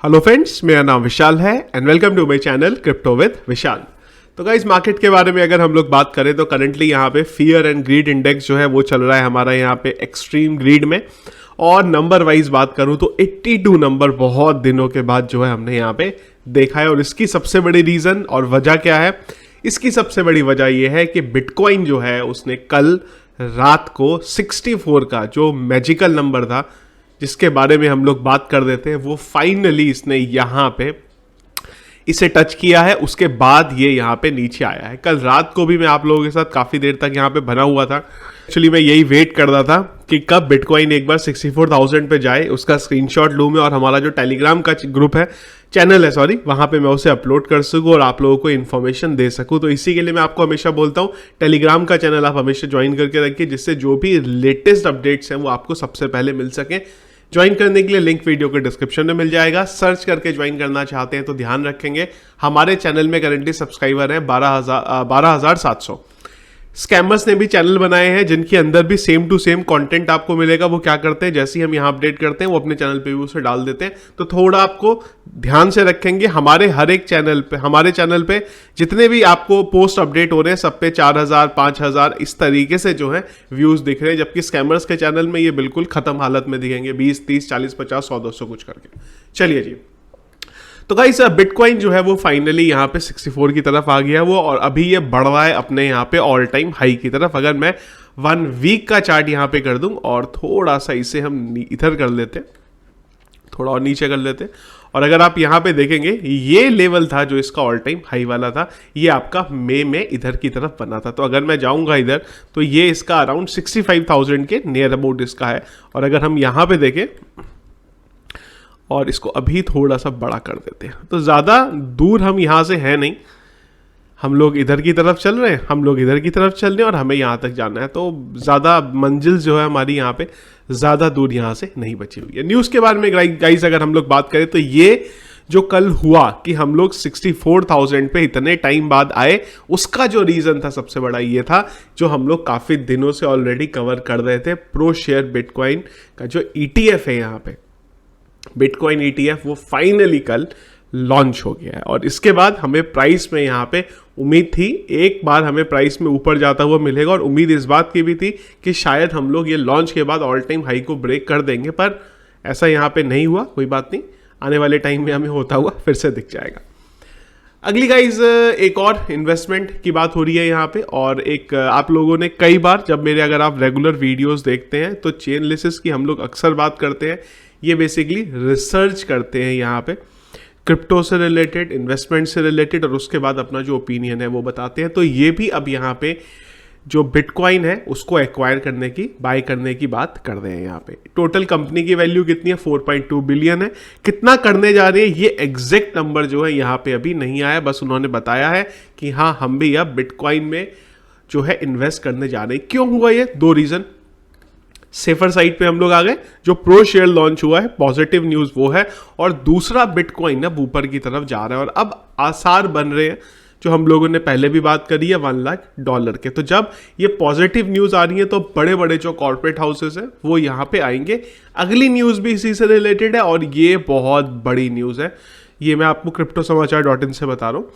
Hello friends, मेरा नाम विशाल है and welcome to my channel crypto with Vishal. तो गाइस, मार्केट के बारे में अगर हम लोग बात करें तो करंटली यहाँ पे फियर एंड ग्रीड इंडेक्स जो है वो चल रहा है हमारा यहाँ पे एक्सट्रीम ग्रीड में। और नंबर वाइज बात करूँ तो 82 नंबर बहुत दिनों के बाद जो है हमने यहाँ पे देखा है। और इसकी सबसे बड़ी रीज़न और वजह क्या है? इसकी सबसे बड़ी वजह यह है कि बिटकॉइन जो है उसने कल रात को 64 का जो मैजिकल नंबर था जिसके बारे में हम लोग बात कर देते हैं, वो फाइनली इसने यहाँ पे इसे टच किया है। उसके बाद ये यहाँ पे नीचे आया है। कल रात को भी मैं आप लोगों के साथ काफ़ी देर तक यहाँ पे बना हुआ था। एक्चुअली मैं यही वेट कर रहा था कि कब बिटकॉइन एक बार 64,000 पे जाए, उसका स्क्रीनशॉट लूँ मैं और हमारा जो टेलीग्राम का ग्रुप है, चैनल है सॉरी, वहाँ पे मैं उसे अपलोड कर सकूँ और आप लोगों को इन्फॉर्मेशन दे सकूँ। तो इसी के लिए मैं आपको हमेशा बोलता हूँ टेलीग्राम का चैनल आप हमेशा ज्वाइन करके रखिए, जिससे जो भी लेटेस्ट अपडेट्स हैं वो आपको सबसे पहले मिल सकें। ज्वाइन करने के लिए लिंक वीडियो के डिस्क्रिप्शन में मिल जाएगा। सर्च करके ज्वाइन करना चाहते हैं तो ध्यान रखेंगे हमारे चैनल में करंटली सब्सक्राइबर हैं 12,700। स्कैमर्स ने भी चैनल बनाए हैं जिनके अंदर भी सेम टू सेम कंटेंट आपको मिलेगा। वो क्या करते हैं, जैसे ही हम यहाँ अपडेट करते हैं वो अपने चैनल पे भी उसे डाल देते हैं। तो थोड़ा आपको ध्यान से रखेंगे। हमारे हर एक चैनल पे, हमारे चैनल पे जितने भी आपको पोस्ट अपडेट हो रहे हैं सब पे 4,000 5,000 इस तरीके से जो है व्यूज दिख रहे हैं, जबकि स्कैमर्स के चैनल में ये बिल्कुल खत्म हालत में दिखेंगे, 20 30 40 50 100 200 कुछ करके। चलिए जी, तो गाइस बिटकॉइन जो है वो फाइनली यहाँ पे 64 की तरफ आ गया वो, और अभी ये बढ़ रहा है अपने यहाँ पे ऑल टाइम हाई की तरफ। अगर मैं 1 वीक का चार्ट यहाँ पे कर दूं और थोड़ा सा इसे हम इधर कर लेते, थोड़ा और नीचे कर लेते, और अगर आप यहाँ पे देखेंगे ये लेवल था जो इसका ऑल टाइम हाई वाला था, ये आपका मई में इधर की तरफ बना था। तो अगर मैं जाऊँगा इधर तो ये इसका अराउंड 65,000 के नियर अबाउट इसका है। और अगर हम यहाँ पे देखें और इसको अभी थोड़ा सा बड़ा कर देते हैं तो ज़्यादा दूर हम यहाँ से हैं नहीं। हम लोग इधर की तरफ चल रहे हैं, हम लोग इधर की तरफ चल रहे हैं और हमें यहाँ तक जाना है। तो ज़्यादा मंजिल जो है हमारी यहाँ पे ज़्यादा दूर यहाँ से नहीं बची हुई है। न्यूज़ के बारे में गाइस अगर हम लोग बात करें तो ये जो कल हुआ कि हम लोग 64,000 पे इतने टाइम बाद आए, उसका जो रीज़न था सबसे बड़ा ये था जो हम लोग काफ़ी दिनों से ऑलरेडी कवर कर रहे थे। प्रो शेयर बिटकॉइन का जो ETF है, यहाँ पे बिटकॉइन ETF वो फाइनली कल लॉन्च हो गया है। और इसके बाद हमें प्राइस में यहाँ पे उम्मीद थी एक बार हमें प्राइस में ऊपर जाता हुआ मिलेगा, और उम्मीद इस बात की भी थी कि शायद हम लोग ये लॉन्च के बाद ऑल टाइम हाई को ब्रेक कर देंगे, पर ऐसा यहाँ पे नहीं हुआ। कोई बात नहीं, आने वाले टाइम में हमें होता हुआ फिर से दिख जाएगा। अगली गाइज एक और इन्वेस्टमेंट की बात हो रही है यहाँ पे, और एक आप लोगों ने कई बार जब मेरे अगर आप रेगुलर वीडियोस देखते हैं तो चेन लिसिस की हम लोग अक्सर बात करते हैं। ये बेसिकली रिसर्च करते हैं यहाँ पे क्रिप्टो से रिलेटेड, इन्वेस्टमेंट से रिलेटेड, और उसके बाद अपना जो ओपिनियन है वो बताते हैं। तो ये भी अब यहाँ पे जो बिटकॉइन है उसको एक्वायर करने की, बाय करने की बात कर रहे हैं। यहाँ पे टोटल कंपनी की वैल्यू कितनी है? 4.2 बिलियन है। कितना करने जा रहे हैं ये एग्जैक्ट नंबर जो है यहाँ पे अभी नहीं आया, बस उन्होंने बताया है कि हाँ हम भी अब बिटकॉइन में जो है इन्वेस्ट करने जा रहे हैं। क्यों हुआ ये? 2 रीजन। सेफर साइड पे हम लोग आ गए, जो प्रो शेयर लॉन्च हुआ है, पॉजिटिव न्यूज़ वो है, और दूसरा बिटकॉइन अब ऊपर की तरफ जा रहा है और अब आसार बन रहे हैं जो हम लोगों ने पहले भी बात करी है $1 लाख के। तो जब ये पॉजिटिव न्यूज़ आ रही है तो बड़े बड़े जो कॉर्पोरेट हाउसेस हैं वो यहाँ पे आएंगे। अगली न्यूज़ भी इसी से रिलेटेड है और ये बहुत बड़ी न्यूज़ है। ये मैं आपको cryptosamaachar.in से बता रहा हूँ।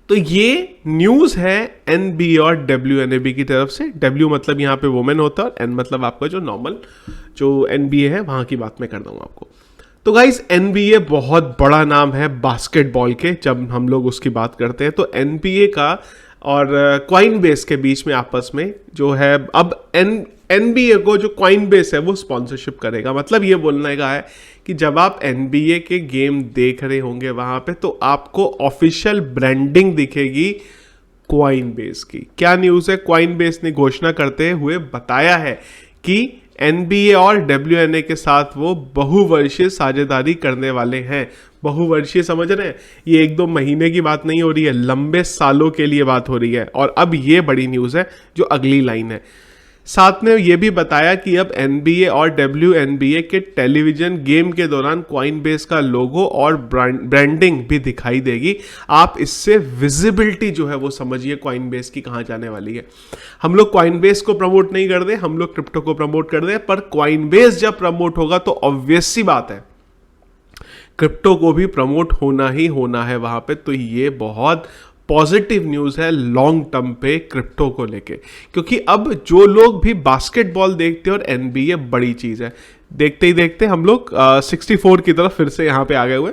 तो ये न्यूज़ है NBA और WNAB की तरफ से। W मतलब यहाँ पे वुमेन होता है और N मतलब आपका जो नॉर्मल जो NBA है वहाँ की बात मैं कर दूँगा आपको। तो गाइस NBA बहुत बड़ा नाम है बास्केटबॉल के। जब हम लोग उसकी बात करते हैं तो NBA का और कॉइनबेस के बीच में आपस में जो है अब NBA को जो कॉइनबेस है वो स्पॉन्सरशिप करेगा। मतलब ये बोलने का है कि जब आप NBA के गेम देख रहे होंगे वहाँ पे तो आपको ऑफिशियल ब्रांडिंग दिखेगी कॉइनबेस की। क्या न्यूज़ है? कॉइनबेस ने घोषणा करते हुए बताया है कि NBA और WNA के साथ वो बहुवर्षीय साझेदारी करने वाले हैं। बहुवर्षीय समझ रहे हैं? ये 1-2 महीने की बात नहीं हो रही है, लंबे सालों के लिए बात हो रही है। और अब ये बड़ी न्यूज़ है जो अगली लाइन है। साथ में ये भी बताया कि अब NBA और WNBA के टेलीविजन गेम के दौरान कॉइनबेस का लोगो और ब्रांडिंग भी दिखाई देगी। आप इससे विजिबिलिटी जो है वो समझिए कॉइनबेस की कहाँ जाने वाली है। हम लोग कॉइनबेस को प्रमोट नहीं कर रहे, हम लोग क्रिप्टो को प्रमोट कर रहे हैं, पर कॉइनबेस जब प्रमोट होगा तो ऑब्वियस सी बात है क्रिप्टो को भी प्रमोट होना ही होना है वहाँ पे। तो ये बहुत पॉजिटिव न्यूज़ है लॉन्ग टर्म पे क्रिप्टो को लेके, क्योंकि अब जो लोग भी बास्केटबॉल देखते हैं और एनबीए बड़ी चीज़ है, देखते ही देखते हम लोग 64 की तरफ फिर से यहाँ पे आ गए हुए।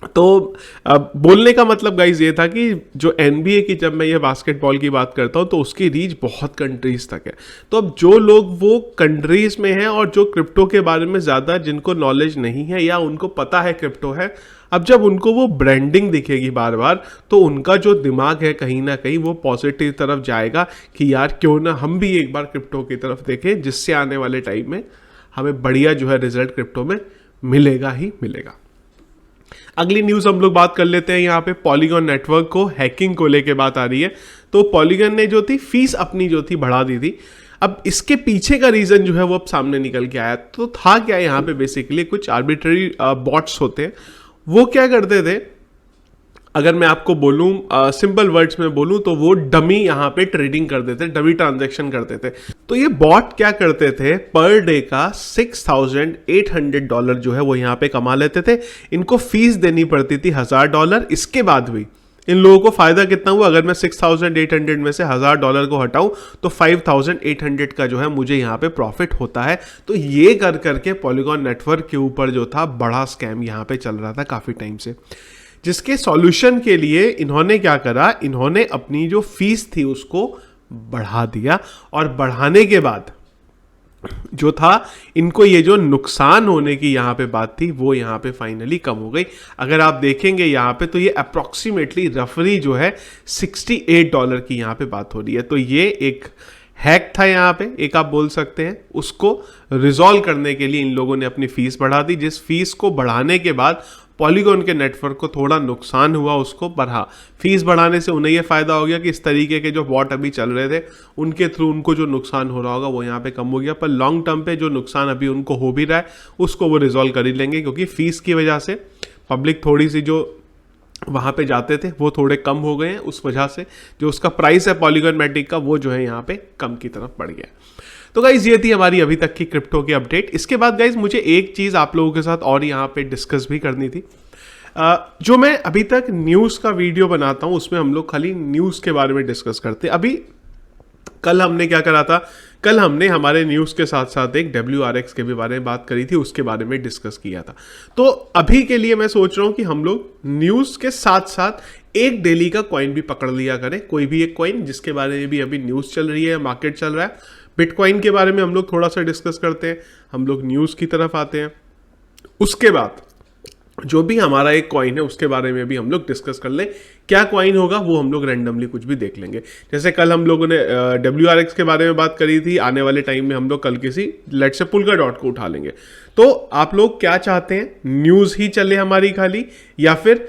तो बोलने का मतलब गाइज ये था कि जो एनबीए की, जब मैं ये बास्केटबॉल की बात करता हूँ तो उसकी रीच बहुत कंट्रीज तक है। तो अब जो लोग वो कंट्रीज में हैं और जो क्रिप्टो के बारे में ज़्यादा जिनको नॉलेज नहीं है या उनको पता है क्रिप्टो है, अब जब उनको वो ब्रांडिंग दिखेगी बार बार तो उनका जो दिमाग है कहीं ना कहीं वो पॉजिटिव तरफ जाएगा कि यार क्यों ना हम भी एक बार क्रिप्टो की तरफ देखें, जिससे आने वाले टाइम में हमें बढ़िया जो है रिजल्ट क्रिप्टो में मिलेगा ही मिलेगा। अगली न्यूज़ हम लोग बात कर लेते हैं। यहाँ पे पॉलीगॉन नेटवर्क को हैकिंग को लेके बात आ रही है। तो पॉलीगॉन ने जो थी फीस अपनी जो थी बढ़ा दी थी। अब इसके पीछे का रीज़न जो है वो अब सामने निकल के आया। तो था क्या, यहाँ पे बेसिकली कुछ आर्बिट्ररी बॉट्स होते हैं, वो क्या करते थे, अगर मैं आपको बोलूँ सिंपल वर्ड्स में बोलूँ तो वो डमी यहाँ पे ट्रेडिंग करते थे, डमी ट्रांजैक्शन करते थे। तो ये बॉट क्या करते थे, पर डे का $6,800 जो है वो यहाँ पे कमा लेते थे। इनको फीस देनी पड़ती थी $1,000। इसके बाद भी इन लोगों को फायदा कितना हुआ, अगर मैं 6,800 में से $1,000 को हटाऊं तो 5,800 का जो है मुझे यहाँ पे प्रॉफिट होता है। तो ये कर करके पॉलीगॉन नेटवर्क के ऊपर जो था बड़ा स्कैम यहाँ पे चल रहा था काफ़ी टाइम से, जिसके सॉल्यूशन के लिए इन्होंने क्या करा, इन्होंने अपनी जो फीस थी उसको बढ़ा दिया। और बढ़ाने के बाद जो था इनको ये जो नुकसान होने की यहाँ पे बात थी वो यहाँ पे फाइनली कम हो गई। अगर आप देखेंगे यहाँ पे तो ये अप्रॉक्सीमेटली रफली जो है $68 की यहाँ पे बात हो रही है। तो ये एक हैक था यहाँ पे, एक आप बोल सकते हैं। उसको रिजॉल्व करने के लिए इन लोगों ने अपनी फीस बढ़ा दी, जिस फीस को बढ़ाने के बाद पॉलीगॉन के नेटवर्क को थोड़ा नुकसान हुआ, उसको बढ़ा। फीस बढ़ाने से उन्हें यह फायदा हो गया कि इस तरीके के जो बॉट अभी चल रहे थे उनके थ्रू उनको जो नुकसान हो रहा होगा वो यहाँ पे कम हो गया। पर लॉन्ग टर्म पे जो नुकसान अभी उनको हो भी रहा है उसको वो रिजॉल्व कर ही लेंगे, क्योंकि फीस की वजह से पब्लिक थोड़ी सी जो वहाँ पे जाते थे वो थोड़े कम हो गए हैं। उस वजह से जो उसका प्राइस है पॉलीगॉन मैटिक का वो जो है यहाँ पे कम की तरफ बढ़ गया। तो गाइज ये थी हमारी अभी तक की क्रिप्टो की अपडेट। इसके बाद गाइज मुझे एक चीज़ आप लोगों के साथ और यहाँ पे डिस्कस भी करनी थी। जो मैं अभी तक न्यूज़ का वीडियो बनाता हूँ उसमें हम लोग खाली न्यूज़ के बारे में डिस्कस करते हैं। अभी कल हमने क्या करा था, कल हमने हमारे न्यूज़ के साथ साथ एक WRX के भी बारे में बात करी थी, उसके बारे में डिस्कस किया था। तो अभी के लिए मैं सोच रहा हूँ कि हम लोग न्यूज़ के साथ साथ एक डेली का कॉइन भी पकड़ लिया करें, कोई भी एक कॉइन जिसके बारे में भी अभी न्यूज़ चल रही है, मार्केट चल रहा है। बिटकॉइन के बारे में हम लोग थोड़ा सा डिस्कस करते हैं, हम लोग न्यूज़ की तरफ आते हैं। उसके बाद जो भी हमारा एक कॉइन है उसके बारे में भी हम लोग डिस्कस कर लें। क्या कॉइन होगा वो हम लोग रैंडमली कुछ भी देख लेंगे। जैसे कल हम लोगों ने WRX के बारे में बात करी थी, आने वाले टाइम में हम लोग कल किसी लेट्स से Polkadot को उठा लेंगे। तो आप लोग क्या चाहते हैं, न्यूज़ ही चले हमारी खाली, या फिर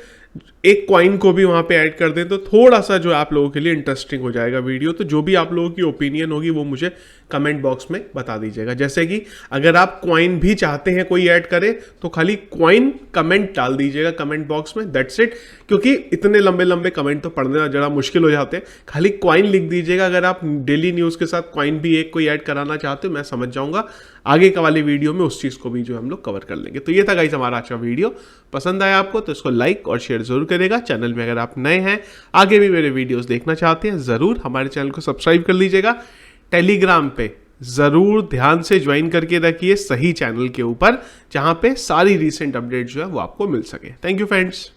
एक कॉइन को भी वहाँ पे ऐड कर दें तो थोड़ा सा जो आप लोगों के लिए इंटरेस्टिंग हो जाएगा वीडियो। तो जो भी आप लोगों की ओपिनियन होगी वो मुझे कमेंट बॉक्स में बता दीजिएगा। जैसे कि अगर आप कॉइन भी चाहते हैं कोई ऐड करे तो खाली कॉइन कमेंट डाल दीजिएगा कमेंट बॉक्स में, दैट्स इट। क्योंकि इतने लंबे लंबे कमेंट तो पढ़ना जरा मुश्किल हो जाते हैं, खाली कॉइन लिख दीजिएगा। अगर आप डेली न्यूज़ के साथ कॉइन भी एक कोई ऐड कराना चाहते हो मैं समझ जाऊँगा, आगे का वाली वीडियो में उस चीज़ को भी जो हम लोग कवर कर लेंगे। तो ये था गाइस हमारा आज का वीडियो। पसंद आया आपको तो इसको लाइक और शेयर जरूर करेगा। चैनल में अगर आप नए हैं, आगे भी मेरे वीडियोस देखना चाहते हैं, ज़रूर हमारे चैनल को सब्सक्राइब कर लीजिएगा। टेलीग्राम पे ज़रूर ध्यान से ज्वाइन करके रखिए, सही चैनल के ऊपर, जहाँ पे सारी रीसेंट अपडेट जो है वो आपको मिल सके। Thank you friends.